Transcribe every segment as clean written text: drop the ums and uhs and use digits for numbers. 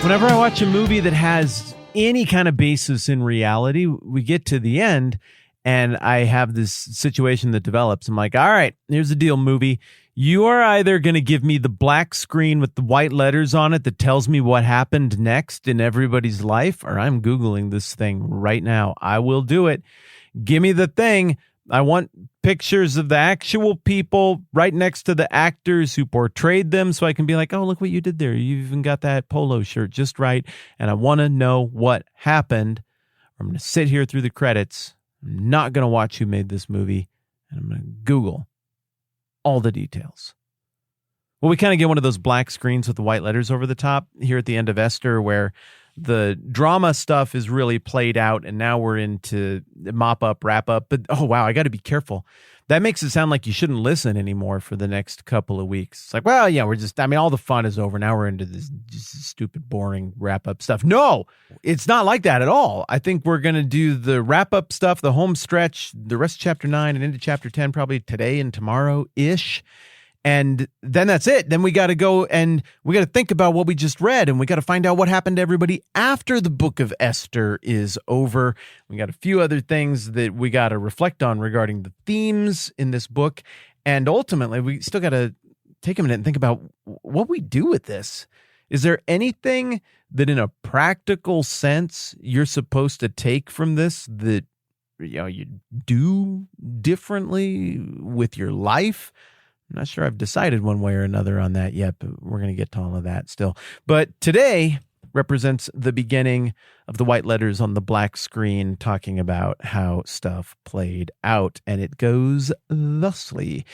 Whenever I watch a movie that has any kind of basis in reality, we get to the end and I have this situation that develops. I'm like, all right, here's the deal, movie. You are either going to give me the black screen with the white letters on it that tells me what happened next in everybody's life, or I'm Googling this thing right now. I will do it. Give me the thing. I want pictures of the actual people right next to the actors who portrayed them so I can be like, oh, look what you did there. You even got that polo shirt just right. And I want to know what happened. I'm going to sit here through the credits. I'm not going to watch who made this movie. And I'm going to Google all the details. Well, we kind of get one of those black screens with the white letters over the top here at the end of Esther where the drama stuff is really played out, and now we're into mop up, wrap up. But, oh, wow, I got to be careful. That makes it sound like you shouldn't listen anymore for the next couple of weeks. It's like, well, yeah, all the fun is over. Now we're into this just stupid, boring wrap up stuff. No, it's not like that at all. I think we're going to do the wrap up stuff, the home stretch, the rest of chapter 9 and into chapter 10, probably today and tomorrow-ish. And then that's it. Then we got to go and we got to think about what we just read, and we got to find out what happened to everybody after the book of Esther is over. We got a few other things that we got to reflect on regarding the themes in this book. And ultimately, we still got to take a minute and think about what we do with this. Is there anything that in a practical sense you're supposed to take from this that you do differently with your life? I'm not sure I've decided one way or another on that yet, but we're going to get to all of that still. But today represents the beginning of the white letters on the black screen talking about how stuff played out. And it goes thusly.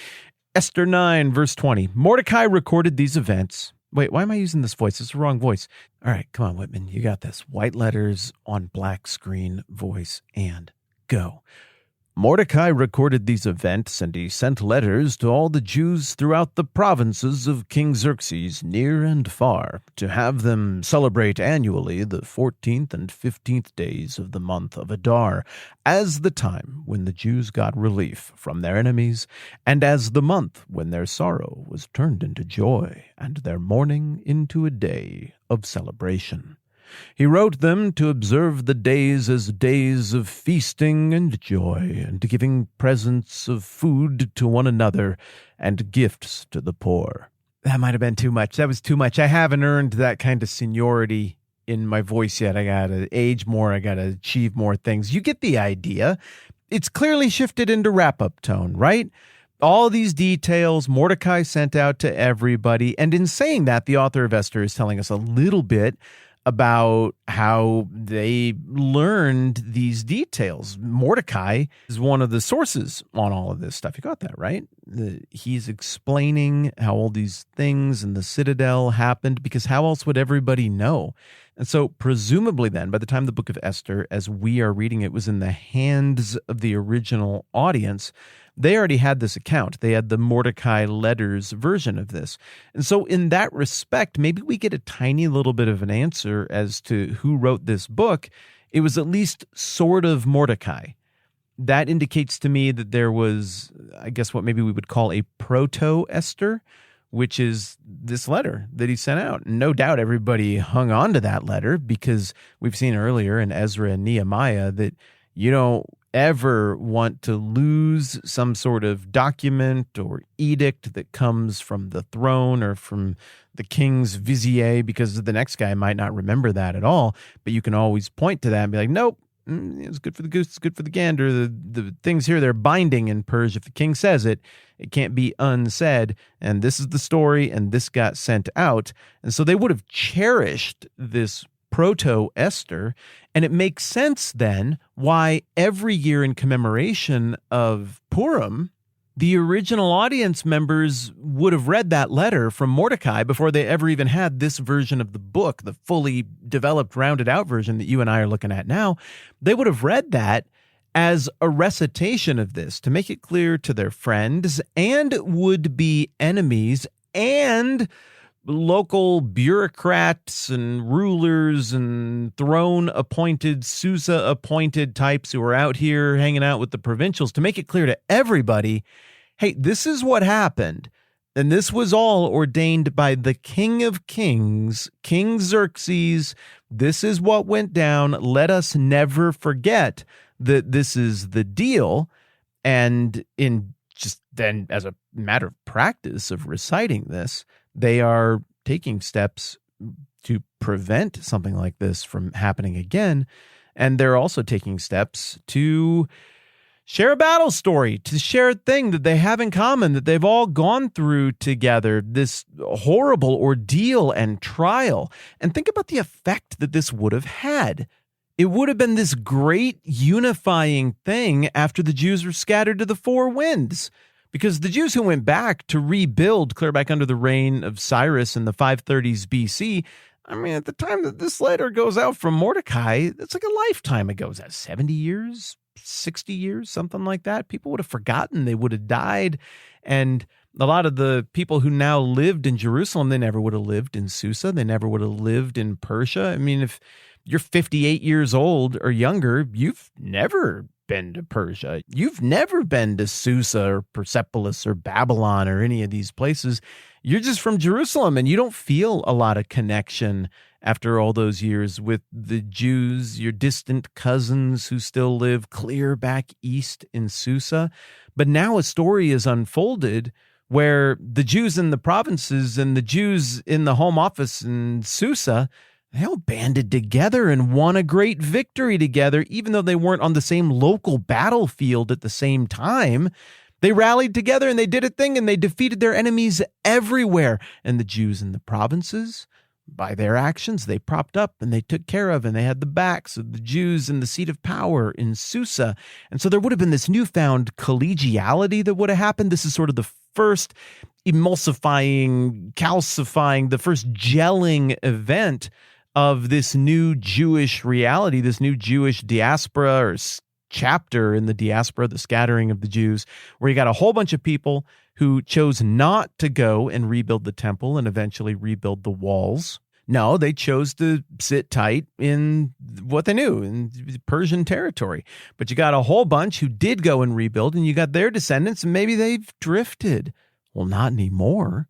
Esther 9, verse 20. Mordecai recorded these events. Wait, why am I using this voice? It's the wrong voice. All right, come on, Whitman. You got this. White letters on black screen, voice, and go. Mordecai recorded these events, and he sent letters to all the Jews throughout the provinces of King Xerxes, near and far, to have them celebrate annually the 14th and 15th days of the month of Adar, as the time when the Jews got relief from their enemies, and as the month when their sorrow was turned into joy, and their mourning into a day of celebration. He wrote them to observe the days as days of feasting and joy, and giving presents of food to one another, and gifts to the poor. That might have been too much. That was too much. I haven't earned that kind of seniority in my voice yet. I got to age more. I got to achieve more things. You get the idea. It's clearly shifted into wrap-up tone, right? All these details Mordecai sent out to everybody. And in saying that, the author of Esther is telling us a little bit about how they learned these details. Mordecai is one of the sources on all of this stuff. You got that, right? He's explaining how all these things in the citadel happened, because how else would everybody know? And so presumably then, by the time the book of Esther, as we are reading it, was in the hands of the original audience, they already had this account. They had the Mordecai letters version of this. And so in that respect, maybe we get a tiny little bit of an answer as to who wrote this book. It was at least sort of Mordecai. That indicates to me that there was, I guess, what maybe we would call a proto-Esther, which is this letter that he sent out. No doubt everybody hung on to that letter, because we've seen earlier in Ezra and Nehemiah that you don't ever want to lose some sort of document or edict that comes from the throne or from the king's vizier, because the next guy might not remember that at all. But you can always point to that and be like, nope, it's good for the goose, it's good for the gander. The things here, they're binding in Persia. If the king says it, it can't be unsaid. And this is the story, and this got sent out. And so they would have cherished this proto-Esther, and it makes sense then why every year in commemoration of Purim, the original audience members would have read that letter from Mordecai before they ever even had this version of the book, the fully developed, rounded out version that you and I are looking at now. They would have read that as a recitation of this to make it clear to their friends and would-be enemies and local bureaucrats and rulers and throne-appointed, Susa-appointed types who are out here hanging out with the provincials, to make it clear to everybody, hey, this is what happened. And this was all ordained by the King of Kings, King Xerxes. This is what went down. Let us never forget that this is the deal. And in just then, as a matter of practice of reciting this, they are taking steps to prevent something like this from happening again. And they're also taking steps to share a battle story, to share a thing that they have in common, that they've all gone through together, this horrible ordeal and trial. And think about the effect that this would have had. It would have been this great unifying thing after the Jews were scattered to the four winds. Because the Jews who went back to rebuild clear back under the reign of Cyrus in the 530s BC, I mean, at the time that this letter goes out from Mordecai, it's like a lifetime ago. Is that 70 years, 60 years, something like that? People would have forgotten. They would have died. And a lot of the people who now lived in Jerusalem, they never would have lived in Susa. They never would have lived in Persia. I mean, if you're 58 years old or younger, you've never been to Persia. You've never been to Susa or Persepolis or Babylon or any of these places. You're just from Jerusalem, and you don't feel a lot of connection after all those years with the Jews, your distant cousins who still live clear back east in Susa. But now a story is unfolded where the Jews in the provinces and the Jews in the home office in Susa, they all banded together and won a great victory together, even though they weren't on the same local battlefield at the same time. They rallied together and they did a thing and they defeated their enemies everywhere. And the Jews in the provinces, by their actions, they propped up and they took care of, and they had the backs of the Jews in the seat of power in Susa. And so there would have been this newfound collegiality that would have happened. This is sort of the first emulsifying, calcifying, the first gelling event of this new Jewish reality, this new Jewish diaspora or chapter in the diaspora, the scattering of the Jews, where you got a whole bunch of people who chose not to go and rebuild the temple and eventually rebuild the walls. No, they chose to sit tight in what they knew, in Persian territory. But you got a whole bunch who did go and rebuild, and you got their descendants, and maybe they've drifted. Well, not anymore.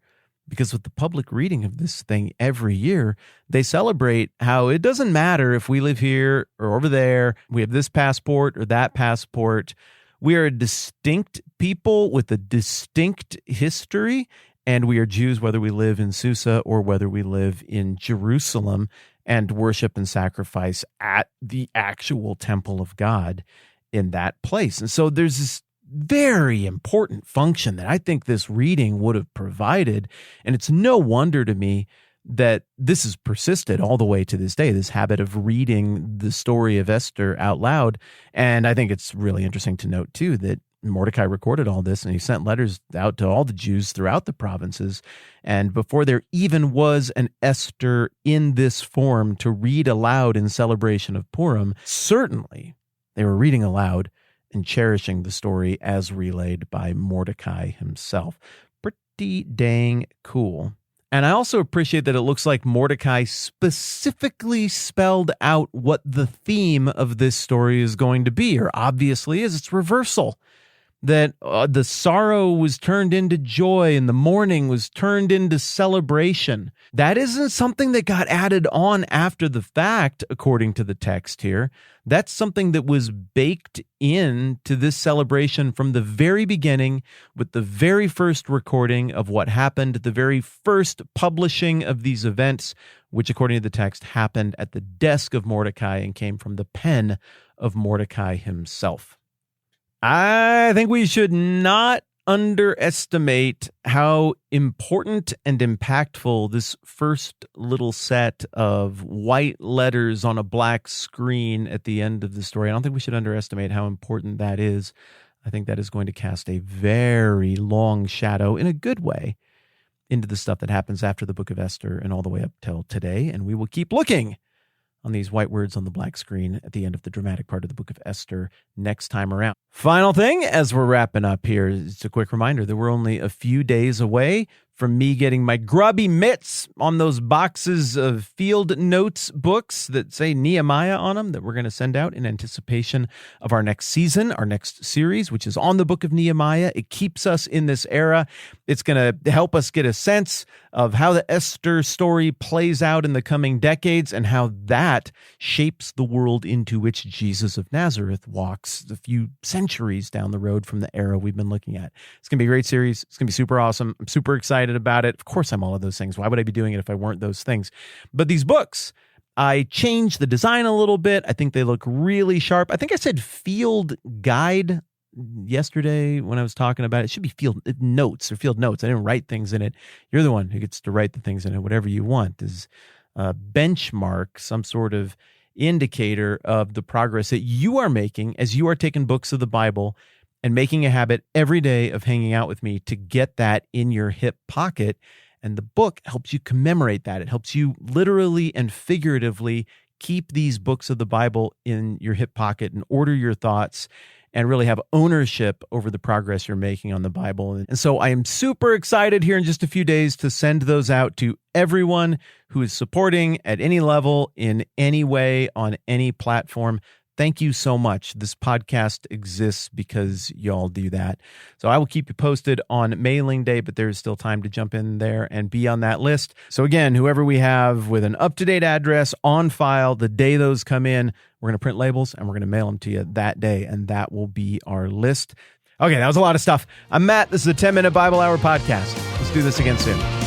Because with the public reading of this thing every year, they celebrate how it doesn't matter if we live here or over there, we have this passport or that passport. We are a distinct people with a distinct history, and we are Jews whether we live in Susa or whether we live in Jerusalem and worship and sacrifice at the actual temple of God in that place. And so there's this very important function that I think this reading would have provided. And it's no wonder to me that this has persisted all the way to this day, this habit of reading the story of Esther out loud. And I think it's really interesting to note, too, that Mordecai recorded all this and he sent letters out to all the Jews throughout the provinces. And before there even was an Esther in this form to read aloud in celebration of Purim, certainly they were reading aloud and cherishing the story as relayed by Mordecai himself. Pretty dang cool. And I also appreciate that it looks like Mordecai specifically spelled out what the theme of this story is going to be, or obviously is its reversal. That the sorrow was turned into joy and the mourning was turned into celebration. That isn't something that got added on after the fact, according to the text here. That's something that was baked into this celebration from the very beginning, with the very first recording of what happened, the very first publishing of these events, which according to the text happened at the desk of Mordecai and came from the pen of Mordecai himself. I think we should not underestimate how important and impactful this first little set of white letters on a black screen at the end of the story. I don't think we should underestimate how important that is. I think that is going to cast a very long shadow, in a good way, into the stuff that happens after the book of Esther and all the way up till today. And we will keep looking on these white words on the black screen at the end of the dramatic part of the book of Esther next time around. Final thing, as we're wrapping up here, it's a quick reminder that we're only a few days away from me getting my grubby mitts on those boxes of field notes books that say Nehemiah on them that we're going to send out in anticipation of our next season, our next series, which is on the book of Nehemiah. It keeps us in this era. It's going to help us get a sense of how the Esther story plays out in the coming decades and how that shapes the world into which Jesus of Nazareth walks a few centuries down the road from the era we've been looking at. It's going to be a great series. It's going to be super awesome. I'm super excited about it. Of course, I'm all of those things. Why would I be doing it if I weren't those things? But these books, I changed the design a little bit. I think they look really sharp. I think I said field guide yesterday when I was talking about it. It should be field notes or field notes. I didn't write things in it. You're the one who gets to write the things in it. Whatever you want is a benchmark, some sort of indicator of the progress that you are making as you are taking books of the Bible and making a habit every day of hanging out with me to get that in your hip pocket. And the book helps you commemorate that. It helps you literally and figuratively keep these books of the Bible in your hip pocket and order your thoughts and really have ownership over the progress you're making on the Bible. And so I am super excited here in just a few days to send those out to everyone who is supporting at any level, in any way, on any platform. Thank you so much. This podcast exists because y'all do that. So I will keep you posted on mailing day, but there's still time to jump in there and be on that list. So again, whoever we have with an up-to-date address on file, the day those come in, we're going to print labels and we're going to mail them to you that day, and that will be our list. Okay, that was a lot of stuff. I'm Matt. This is the 10-Minute Bible Hour podcast. Let's do this again soon.